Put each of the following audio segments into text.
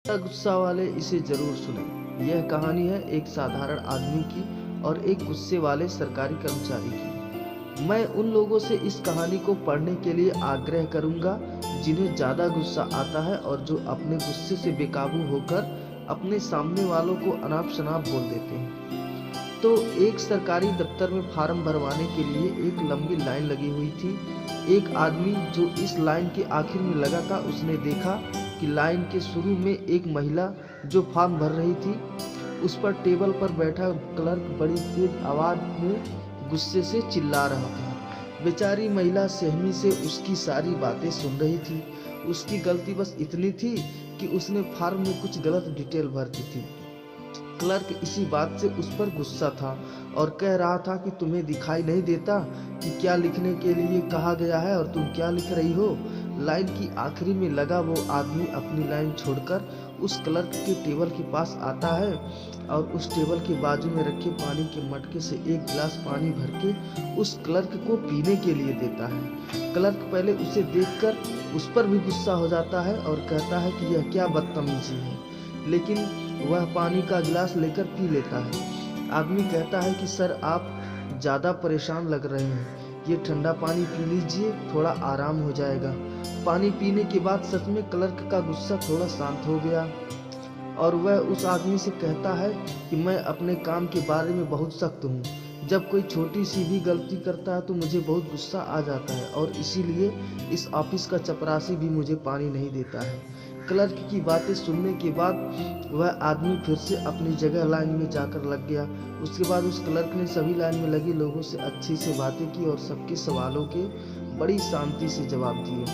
गुस्सा वाले इसे जरूर सुने। यह कहानी है एक साधारण आदमी की और एक गुस्से वाले सरकारी कर्मचारी की। मैं उन लोगों से इस कहानी को पढ़ने के लिए आग्रह करूंगा जिन्हें ज़्यादा गुस्सा आता है और जो अपने गुस्से से बेकाबू होकर अपने सामने वालों को अनाप शनाप बोल देते हैं। तो एक सरकारी दफ्तर में फॉर्म भरवाने के लिए एक लंबी लाइन लगी हुई थी। एक आदमी जो इस लाइन के आखिर में लगा था, उसने देखा कि लाइन के शुरू में एक महिला जो फॉर्म भर रही थी, उस पर टेबल पर बैठा क्लर्क बड़ी तेज आवाज में गुस्से से चिल्ला रहा था। बेचारी महिला सहमी से उसकी सारी बातें सुन रही थी। उसकी गलती बस इतनी थी कि उसने फॉर्म में कुछ गलत डिटेल भर दी थी। क्लर्क इसी बात से उस पर गुस्सा था और कह रहा था कि तुम्हें दिखाई नहीं देता कि क्या लिखने के लिए कहा गया है और तुम क्या लिख रही हो। लाइन की आखिरी में लगा वो आदमी अपनी लाइन छोड़कर उस क्लर्क के टेबल के पास आता है और उस टेबल के बाजू में रखे पानी के मटके से एक गिलास पानी भर के उस क्लर्क को पीने के लिए देता है। क्लर्क पहले उसे देखकर उस पर भी गुस्सा हो जाता है और कहता है कि यह क्या बदतमीजी है, लेकिन वह पानी का गिलास लेकर पी लेता है। आदमी कहता है कि सर, आप ज़्यादा परेशान लग रहे हैं, ये ठंडा पानी पी लीजिए, थोड़ा आराम हो जाएगा। पानी पीने के बाद सच में क्लर्क का गुस्सा थोड़ा शांत हो गया और वह उस आदमी से कहता है कि मैं अपने काम के बारे में बहुत सख्त हूँ। जब कोई छोटी सी भी गलती करता है तो मुझे बहुत गुस्सा आ जाता है और इसीलिए इस ऑफिस का चपरासी भी मुझे पानी नहीं देता है। क्लर्क की बातें सुनने के बाद वह आदमी फिर से अपनी जगह लाइन में जाकर लग गया। उसके बाद उस क्लर्क ने सभी लाइन में लगे लोगों से अच्छी से बातें की और सबके सवालों के बड़ी शांति से जवाब दिए।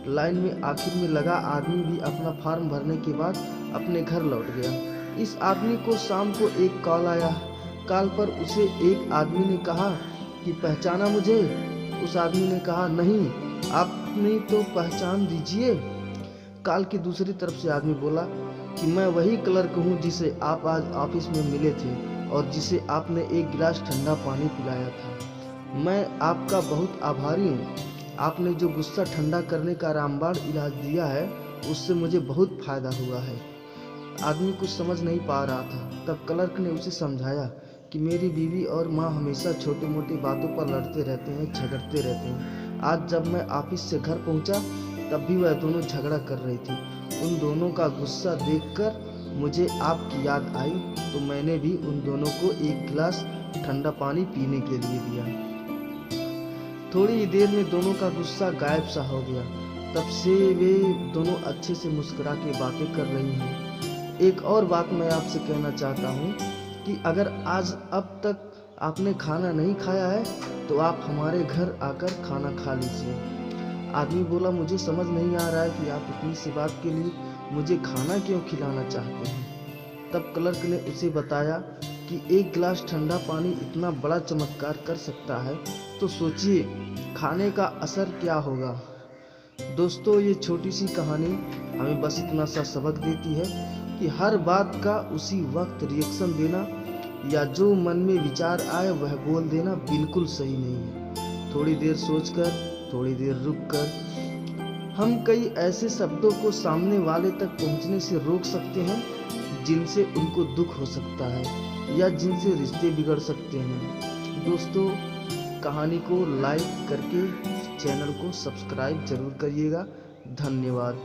लाइन में आखिर में लगा आदमी भी अपना फॉर्म भरने के बाद अपने घर लौट गया। इस आदमी को शाम को एक कॉल आया। कॉल पर उसे एक आदमी ने कहा कि पहचाना मुझे? उस आदमी ने कहा, नहीं, आपने तो पहचान दीजिए। कॉल की दूसरी तरफ से आदमी बोला कि मैं वही क्लर्क हूँ जिसे आप आज ऑफिस में मिले थे और जिसे आपने एक गिलास ठंडा पानी पिलाया था। मैं आपका बहुत आभारी हूँ। आपने जो गुस्सा ठंडा करने का रामबाण इलाज दिया है, उससे मुझे बहुत फायदा हुआ है। आदमी कुछ समझ नहीं पा रहा था। तब क्लर्क ने उसे समझाया कि मेरी बीवी और माँ हमेशा छोटी मोटी बातों पर लड़ते रहते हैं, झगड़ते रहते हैं। आज जब मैं ऑफिस से घर पहुँचा तब भी वह दोनों झगड़ा कर रही थी। उन दोनों का गुस्सा देखकर मुझे आपकी याद आई, तो मैंने भी उन दोनों को एक गिलास ठंडा पानी पीने के लिए दिया। थोड़ी ही देर में दोनों का गुस्सा गायब सा हो गया। तब से वे दोनों अच्छे से मुस्कुरा के बातें कर रही हैं। एक और बात मैं आपसे कहना चाहता हूँ कि अगर आज अब तक आपने खाना नहीं खाया है तो आप हमारे घर आकर खाना खा लीजिए। आदमी बोला, मुझे समझ नहीं आ रहा है कि आप इतनी सी बात के लिए मुझे खाना क्यों खिलाना चाहते हैं। तब क्लर्क ने उसे बताया कि एक गिलास ठंडा पानी इतना बड़ा चमत्कार कर सकता है, तो सोचिए खाने का असर क्या होगा। दोस्तों, ये छोटी सी कहानी हमें बस इतना सा सबक देती है कि हर बात का उसी वक्त रिएक्शन देना या जो मन में विचार आए वह बोल देना बिल्कुल सही नहीं है। थोड़ी देर सोचकर, थोड़ी देर रुककर हम कई ऐसे शब्दों को सामने वाले तक पहुंचने से रोक सकते हैं जिनसे उनको दुख हो सकता है या जिनसे रिश्ते बिगड़ सकते हैं। दोस्तों, कहानी को लाइक करके चैनल को सब्सक्राइब जरूर करिएगा। धन्यवाद।